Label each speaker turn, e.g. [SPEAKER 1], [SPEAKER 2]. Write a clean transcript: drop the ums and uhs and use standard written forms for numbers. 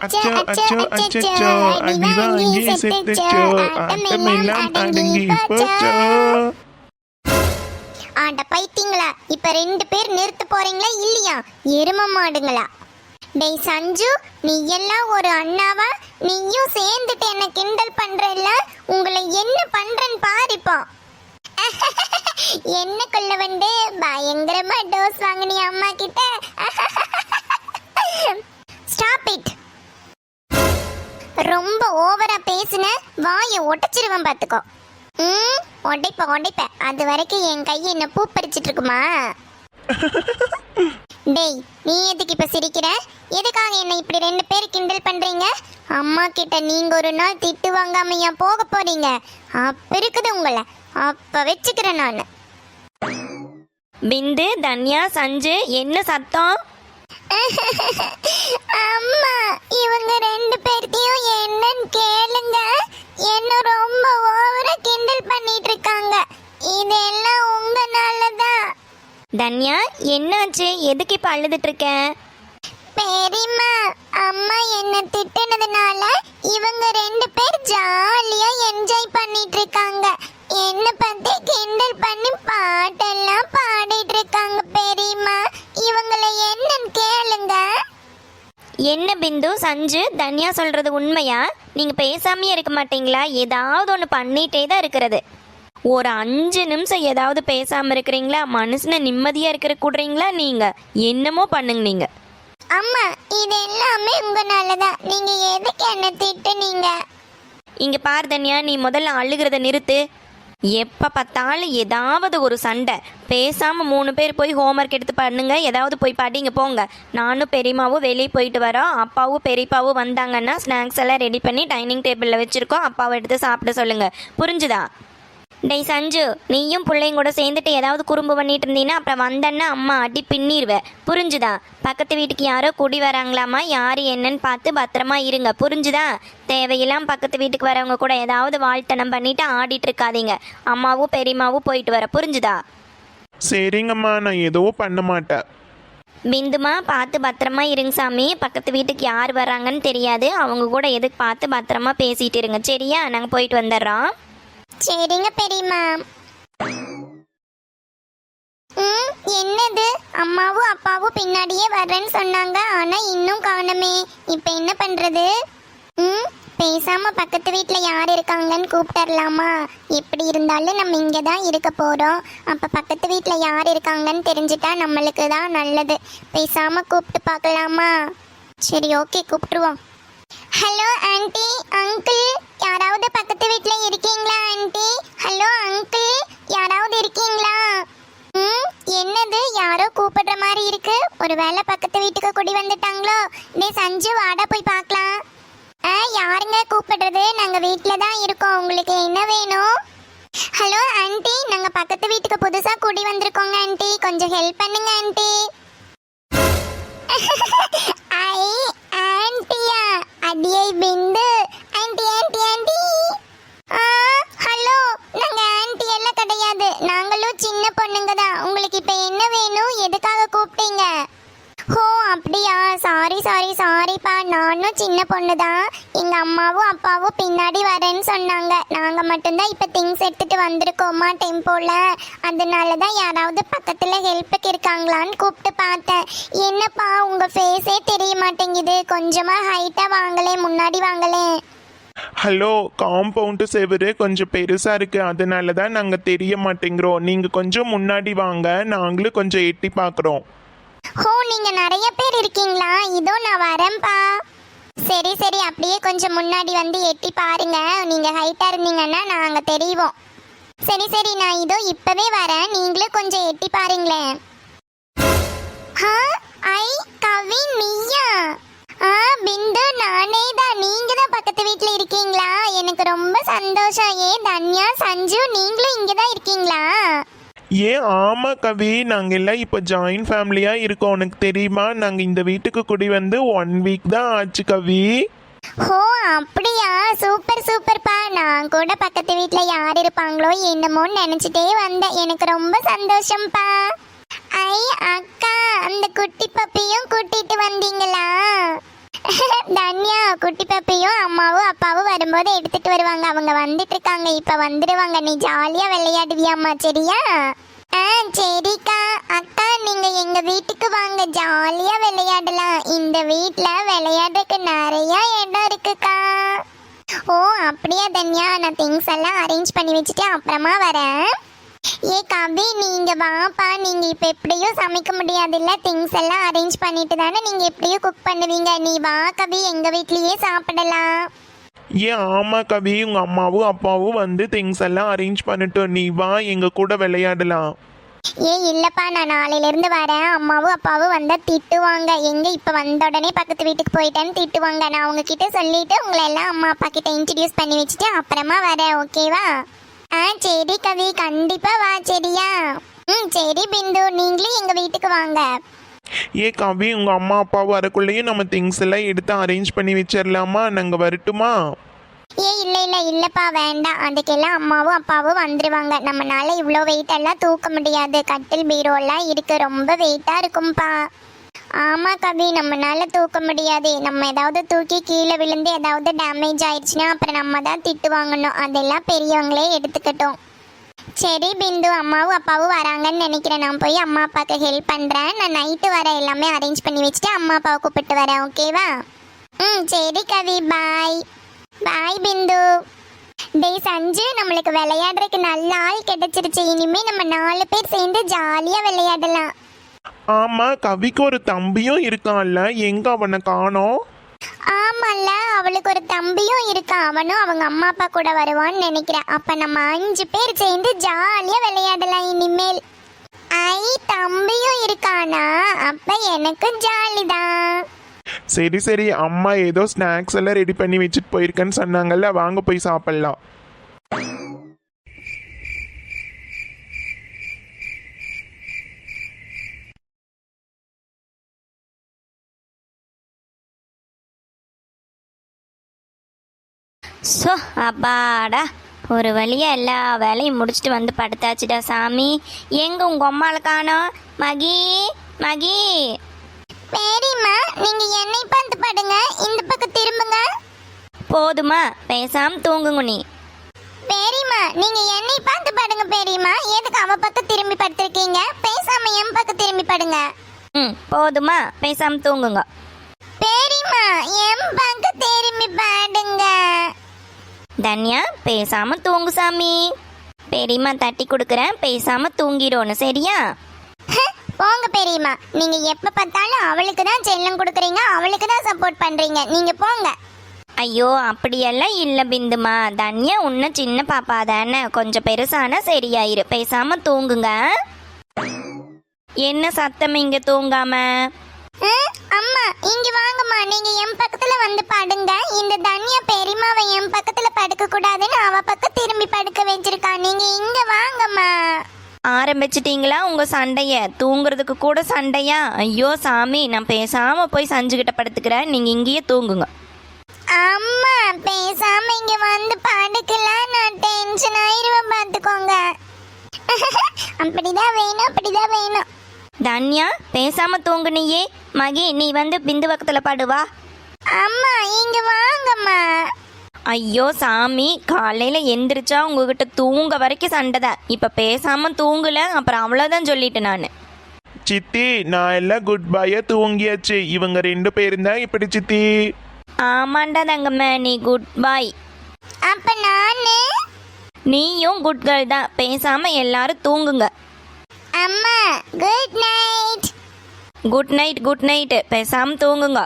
[SPEAKER 1] அச்சோ அச்சோ அச்சோ அடி வாங்கி செத்துச்சோ ஆட்டமெல்லாம் அடங்கி போச்சோ.
[SPEAKER 2] ஆண்ட பைத்தியங்களா, இப்ப 2 பேர் நிறுத்த போறீங்களா இல்லையா? எரும மாடுங்களா? டேய் சஞ்சு, நீ எல்லாம் ஒரு அண்ணாவா? நீயும் சேர்ந்துட்டு என்ன கிண்டல் பண்றல்ல? உங்களை என்ன பண்றேன்னு பாருப்போ. என்ன கொள்ள வந்து பயங்கரமா டோஸ் வாங்கினி அம்மா கிட்ட. Stop it. ரொம்ப ஓவரா பேசுன வாயை ஒட்டச்சிருவன் பாத்துக்கோ. உடைப்ப அது வரைக்கும் என் கையை என்ன பூ பறிச்சிட்டு இருக்குமா? டேய், நீ எதுக்கு இப்ப சிரிக்கிற? எதுக்காக என்ன இப்படி 2 பேர் கிண்டல் பண்றீங்க? அம்மா கிட்ட நீங்க ஒரு நாள் திட்டு வாங்காமையா போக போறீங்க? அப்ப இருக்குது உங்களை, அப்ப வச்சுக்கிறேன் நான்.
[SPEAKER 3] பிந்து, தன்யா, சஞ்சு, என்ன சத்தம்?
[SPEAKER 2] அம்மா, இவங்க 2 பேர்த்தையும் என்னன்னு கேளுங்க. என்ன ரொம்ப ஓவரா கிண்டல் பண்ணிட்டு இருக்காங்க. இதெல்லாம் உங்கனாலதான்.
[SPEAKER 3] தன்யா, என்னாச்சு? எதுக்கு இப்ப அழுதுட்டு இருக்க?
[SPEAKER 2] பெரியம்மா, அம்மா என்ன திட்டினதுனால இவங்க 2 பேர் ஜாலியா என்ஜாய் பண்ணிட்டு இருக்காங்க. என்ன பத்தி கிண்டல் பண்ணி பாட்டெல்லாம் பாடிட்டு இருக்காங்க. பெரியம்மா, இவங்கள என்னன்னு கேளுங்க.
[SPEAKER 3] என்ன பிந்து, சஞ்சு, தன்யா சொல்றது உண்மையா? நீங்க பேசாமையே இருக்க மாட்டீங்களா? ஏதாவது ஒன்று பண்ணிட்டே தான் இருக்கிறது. ஒரு 5 நிமிஷம் ஏதாவது பேசாம இருக்கிறீங்களா? மனுஷனை நிம்மதியா இருக்கிற கூடுறீங்களா? நீங்க என்னமோ பண்ணுங்க நீங்க.
[SPEAKER 2] அம்மா, இது எல்லாமே உங்கனாலதான். நீங்க எதுக்கு என்ன திட்டுனீங்க?
[SPEAKER 3] இங்க பாரு தன்யா, நீ முதல்ல அழுகிறத நிறுத்து. எப்போ பார்த்தாலும் ஏதாவது ஒரு சண்டை. பேசாமல் 3 பேர் போய் ஹோம்ஒர்க் எடுத்து பண்ணுங்க, ஏதாவது போய் படிங்க போங்க. நானும் பெரியம்மாவும் வெளியே போயிட்டு வரோம். அப்பாவும் பெரியப்பாவும் வந்தாங்கன்னா ஸ்நாக்ஸ் எல்லாம் ரெடி பண்ணி டைனிங் டேபிளில் வச்சுருக்கோம். அப்பாவை எடுத்து சாப்பிட சொல்லுங்கள், புரிஞ்சுதா? டேய் சஞ்சு, நீயும் பிள்ளைங்க கூட சேர்ந்துட்டு ஏதாவது குறும்பு பண்ணிட்டு இருந்தீங்கன்னா அப்புறம் வந்தேன்னா அம்மா அடி பின்னிடுவேன், புரிஞ்சுதா? பக்கத்து வீட்டுக்கு யாரோ குடி வராங்களாமா, யார் என்னன்னு பார்த்து பத்திரமா இருங்க, புரிஞ்சுதா? தேவையெல்லாம் பக்கத்து வீட்டுக்கு வரவங்க கூட ஏதாவது வாழ்த்தனம் பண்ணிட்டு ஆடிட்டு இருக்காதீங்க. அம்மாவும் பெரியம்மாவும் போயிட்டு வர, புரிஞ்சுதா?
[SPEAKER 1] சரிங்கம்மா, நான் எதுவும் பண்ண மாட்டேன்.
[SPEAKER 3] பிந்துமா, பார்த்து பத்திரமா இருங்க சாமி. பக்கத்து வீட்டுக்கு யார் வராங்கன்னு தெரியாது, அவங்க கூட எதுக்கு பார்த்து பத்திரமா பேசிட்டு இருங்க, சரியா? நாங்கள் போயிட்டு வந்துடுறோம்.
[SPEAKER 2] சரிங்க பெரியம்மா. என்னது, அம்மாவும் அப்பாவும் பின்னாடியே வர்றேன்னு சொன்னாங்க, ஆனா இன்னும் காணமே. இப்ப என்ன பண்றது? பேசாம பக்கத்து வீட்டுல யார் இருக்காங்கன்னு கூப்பிட்டுறலாமா? எப்படி இருந்தாலும் நம்ம இங்க தான் இருக்க போறோம். அப்ப பக்கத்து வீட்டுல யார் இருக்காங்கன்னு தெரிஞ்சுட்டா நம்மளுக்கு தான் நல்லது. பேசாம கூப்பிட்டு பார்க்கலாமா? சரி, ஓகே, கூப்பிட்டுருவோம். ஹலோ ஆண்டி, அங்கிள், யாராவது பக்கத்து வீட்ல இருக்கீங்களா ஆண்டி? ஹலோ அங்கிள், யாராவது இருக்கீங்களா? என்னது, யாரோ கூப்பிடுற மாதிரி இருக்கு. ஒருவேளை பக்கத்து வீட்டுக்கு குடி வந்துட்டாங்களோ? டேய் சஞ்சு, வாடா போய் பார்க்கலாம். யாருங்க கூப்பிடுறது? நாங்க வீட்ல தான் இருக்கோம். உங்களுக்கு என்ன வேணும்? ஹலோ ஆண்டி, நாங்க பக்கத்து வீட்டுக்கு புதுசா குடி வந்திருக்கோங்க ஆண்டி, கொஞ்சம் ஹெல்ப் பண்ணுங்க ஆண்டி. ஐ ஆண்டியா? அடியை பிந்து, ஆண்டி ஆண்டி ஆண்டி. ஹலோ, நாங்க ஆண்டி எல்லாம் கிடையாது, நாங்களும் சின்ன பொண்ணுங்க தான். உங்களுக்கு இப்ப என்ன வேணும்? எதுக்காக கூப்பிட்டீங்க? ஓ அப்படியா, சாரிப்பா, நானும் சின்ன பொண்ணு தான். எங்க அம்மாவும் அப்பாவும் பின்னாடி வரேன்னு சொன்னாங்க. நாங்க மட்டும்தான் இப்ப திங்ஸ் எடுத்துட்டு வந்திருக்கோமா டெம்போல. அதனாலதான் யாராவது பக்கத்துல ஹெல்ப்புக்கு இருக்காங்களான்னு கூப்பிட்டு பார்த்தேன். என்னப்பா, உங்க ஃபேஸே தெரிய மாட்டேங்குது, கொஞ்சமா ஹைட்டா வாங்களே, முன்னாடி வாங்களே.
[SPEAKER 1] ஹலோ, காம்பவுண்டு செவரு கொஞ்சம் பெருசா இருக்கு, அதனால தான் நாங்க தெரிய மாட்டேங்கிறோம். நீங்க கொஞ்சம் முன்னாடி வாங்க, நாங்களும் கொஞ்சம் எட்டி பார்க்குறோம்.
[SPEAKER 2] ஓ, நீங்க நிறைய பேர் இருக்கீங்களா? இதோ நான் வரேன்ப்பா. சரி, அப்படியே கொஞ்சம் முன்னாடி வந்து எட்டி பாருங்க. நீங்க ஹைட்டா இருந்தீங்கன்னா நாங்க தெரிவோம். சரி, நான் இதோ இப்பவே வரேன், நீங்களும் கொஞ்சம் எட்டி பாருங்களேன். ஐ கவின், நீயா? பிந்து, நானே தான். நீங்க தான் பக்கத்து வீட்டுல இருக்கீங்களா? எனக்கு ரொம்ப சந்தோஷம். தன்யா, சஞ்சு, நீங்களும் இங்க தான் இருக்கீங்களா?
[SPEAKER 1] ஏன் ஆமா கவி, நாங்கள் எல்லாம் இப்போ ஜாயின்ட் ஃபேமிலியாக இருக்கோம். உனக்கு தெரியுமா? நாங்கள் இந்த வீட்டுக்கு குடி வந்து 1 வீக் தான் ஆச்சு கவி.
[SPEAKER 2] ஓ அப்படியா, சூப்பர்ப்பா. நான் கூட பக்கத்து வீட்டில் யார் இருப்பாங்களோ என்னமோன்னு நினச்சிட்டே வந்தேன். எனக்கு ரொம்ப சந்தோஷம்ப்பா. ஐ அக்கா, அந்த குட்டி பப்பியும் கூட்டிட்டு வந்தீங்களா? தன்யா குட்டி பாப்பையும் அம்மாவும் அப்பாவும் வரும்போது எடுத்துட்டு வருவாங்க. அவங்க வந்துட்டு இருக்காங்க, இப்ப வந்துடுவாங்க. நீ ஜாலியா விளையாடுவியாம்மா, சரியா? சரிக்கா. அக்கா நீங்க எங்க வீட்டுக்கு வாங்க, ஜாலியா விளையாடலாம். இந்த வீட்ல விளையாடுறதுக்கு நிறைய இடம் இருக்குக்கா. ஓ அப்படியா தன்யா, நான் திங்ஸ் எல்லாம் அரேஞ்ச் பண்ணி வச்சுட்டு அப்புறமா வரேன். ஏ கவி நீங்க வாப்பா, நீங்க இப்ப எப்படியும் சமைக்க முடியாதுல்ல, திங்ஸ் எல்லாம் அரேஞ்ச் பண்ணிட்டு தானே நீங்க எப்படியும் குக் பண்ணுவீங்க. நீ வா கவி, எங்க வீட்லயே சாப்பிடலாம்.
[SPEAKER 1] ஏன் ஆமா கவி, உங்க அம்மாவும் அப்பாவும் வந்து திங்ஸ் எல்லாம் அரேஞ்ச் பண்ணிட்டு நீ வா எங்க கூட விளையாடலாம்.
[SPEAKER 2] ஏ இல்லப்பா, நான் நாளையில இருந்து வரேன். அம்மாவும் அப்பாவும் வந்தா திட்டுவாங்க. எங்க இப்ப வந்த உடனே பக்கத்து வீட்டுக்கு போயிட்டேன்னு திட்டுவாங்க. நான் உங்ககிட்ட சொல்லிட்டு உங்களை எல்லாம் அம்மா அப்பா கிட்ட இன்ட்ரடியூஸ் பண்ணி வச்சுட்டு அப்புறமா வரேன், ஓகேவா? சரி கவி, கண்டிப்பா வா, சரியா? சரி பிந்து, நீங்களும் எங்க வீட்டுக்கு வாங்க.
[SPEAKER 1] ஏ கவி, உங்க அம்மா அப்பா வரக்குள்ளேயும் நம்ம திங்ஸ் எல்லாம் எடுத்து அரேஞ்ச் பண்ணி வச்சிடலாமா? நாங்க வரட்டுமா?
[SPEAKER 2] இல்லப்பா வேண்டாம், அதுக்கெல்லாம் அம்மாவும் அப்பாவும் வந்துருவாங்க. நம்மனால இவ்வளோ வெயிட் எல்லாம் தூக்க முடியாது. கட்டில் பீரோலாம் இருக்கு, ரொம்ப வெயிட்டா இருக்கும்பா. ஆமா கவி, நம்மனால தூக்க முடியாது. நம்ம ஏதாவது தூக்கி கீழே விழுந்து ஏதாவது டேமேஜ் ஆயிடுச்சுன்னா அப்புறம் நம்ம தான் திட்டு வாங்கணும். அதெல்லாம் பெரியவங்களே எடுத்துக்கட்டும். சரி பிந்து, அம்மாவும் அப்பாவும் வராங்கன்னு நினைக்கிறேன். நான் போய் அம்மா அப்பாவுக்கு ஹெல்ப் பண்றேன். நான் நைட்டு வர எல்லாமே அரேஞ்ச் பண்ணி வச்சுட்டு அம்மா அப்பாவை கூப்பிட்டு வரேன், ஓகேவா? சரி கவி, பாய். பாய் பிந்து. டேய் சஞ்சு, நம்மளுக்கு விளையாடுறதுக்கு நல்ல ஆள் கிடைச்சிருச்சு. இனிமே நம்ம 4 பேர் சேர்ந்து ஜாலியா விளையாடலாம்.
[SPEAKER 1] ஆமா, கவிக்கு ஒரு தம்பியும் இருக்கான்ல, எங்க அவனை காணோம்?
[SPEAKER 2] ஆமால, அவளுக்கு ஒரு தம்பியும் இருக்கான். அவனும் அவங்க அம்மா அப்பா கூட வருவான்னு நினைக்கிறேன். அப்ப நம்ம 5 பேர் சேர்ந்து ஜாலியா விளையாடலாம் இனிமேல். ஐ, தம்பியும் இருக்கானா? அப்ப எனக்கு ஜாலிதான்.
[SPEAKER 1] சரி சரி, அம்மா ஏதோ ஸ்நாக்ஸ் எல்லாம் ரெடி பண்ணி வச்சுட்டு போயிருக்கேன்னு சொன்னாங்கல்ல, வாங்க போய் சாப்பிடலாம்.
[SPEAKER 3] ஸோ அப்பாடா, ஒரு வழியா எல்லா வேலையும் முடிச்சுட்டு வந்து படுத்தாச்சுடா சாமி. எங்க உங்க அம்மாவை காணோம்? மகி மகி.
[SPEAKER 2] பெரியம்மா, நீங்க என்னை பார்த்து படுங்க, இந்த பக்கம் திரும்புங்க.
[SPEAKER 3] போதுமா, பேசாம தூங்குங்க நீ.
[SPEAKER 2] பெரியம்மா, நீங்க என்னை பார்த்து படுங்க. பெரியம்மா, எதுக்கு அவ பக்கம் திரும்பி படுத்திருக்கீங்க? பேசாம என் பக்கம் திரும்பி படுங்க.
[SPEAKER 3] போதுமா, பேசாம தூங்குங்க.
[SPEAKER 2] பெரியம்மா, என் பக்கம் திரும்பி படுங்க.
[SPEAKER 3] தன்யா, பேசாம தூங்கு சாமி. பெரியம்மா தட்டி கொடுக்குறேன், பேசாம தூங்கிடணும், சரியா?
[SPEAKER 2] போங்க பெரியம்மா, நீங்க எப்ப பார்த்தாலும் அவளுக்கு தான் செல்லம் கொடுக்குறீங்க, அவளுக்கு தான் சப்போர்ட் பண்றீங்க. நீங்க போங்க.
[SPEAKER 3] ஐயோ அப்படியெல்லாம் இல்லை பிந்துமா. தன்யா இன்னும் சின்ன பாப்பா தானே, கொஞ்சம் பெருசானா சரியாயிரு. பேசாம தூங்குங்க. என்ன சத்தம் இங்க தூங்காம?
[SPEAKER 2] அம்மா இங்க வாங்கம்மா, நீங்க என் பக்கத்துல வந்து படுங்க. இந்த தன்யா பெரியம்மாவை என் பக்கத்துல படுக்க கூடாதுன்னு அவ பக்கம் திரும்பி படுக்க வச்சிருக்கா. நீங்க இங்க வாங்கம்மா.
[SPEAKER 3] ஆரம்பிச்சிட்டீங்களா உங்க சண்டைய? தூங்குறதுக்கு கூட சண்டையா? ஐயோ சாமி, நான் பேசாம போய் சஞ்சுகிட்ட படுத்துக்கிறேன், நீங்க இங்கேயே தூங்குங்க.
[SPEAKER 2] அம்மா பேசாம இங்க வந்து படுக்கலாம், நான் டென்ஷன் ஆயிருவேன் பாத்துக்கோங்க. அப்படிதான் வேணும், அப்படிதான் வேணும்.
[SPEAKER 3] தன்யா, பேசாம தூங்குனியே. மகி, நீ வந்து பிந்து பக்கத்துல படுவா.
[SPEAKER 2] அம்மா இங்க வாங்கம்மா.
[SPEAKER 3] ஐயோ சாமி, காலையில எந்திரிச்சா உங்ககிட்ட தூங்க வரைக்கும் சண்டைதான். இப்ப பேசாம தூங்கல, அப்புறம் அவ்வளவுதான் சொல்லிட்டேன் நான்.
[SPEAKER 1] சித்தி, நான் எல்லாம் குட் பையா தூங்கியாச்சு. இவங்க 2 பேரும் தான் இப்படி சித்தி.
[SPEAKER 3] ஆமாண்டா தங்கம்மா, நீ குட் பாய்.
[SPEAKER 2] அப்ப நானு?
[SPEAKER 3] நீயும் குட் கேர்ள் தான். பேசாம எல்லாரும் தூங்குங்க.
[SPEAKER 2] அம்மா good night.
[SPEAKER 3] Good night, good night. பேசாம தூங்குங்க.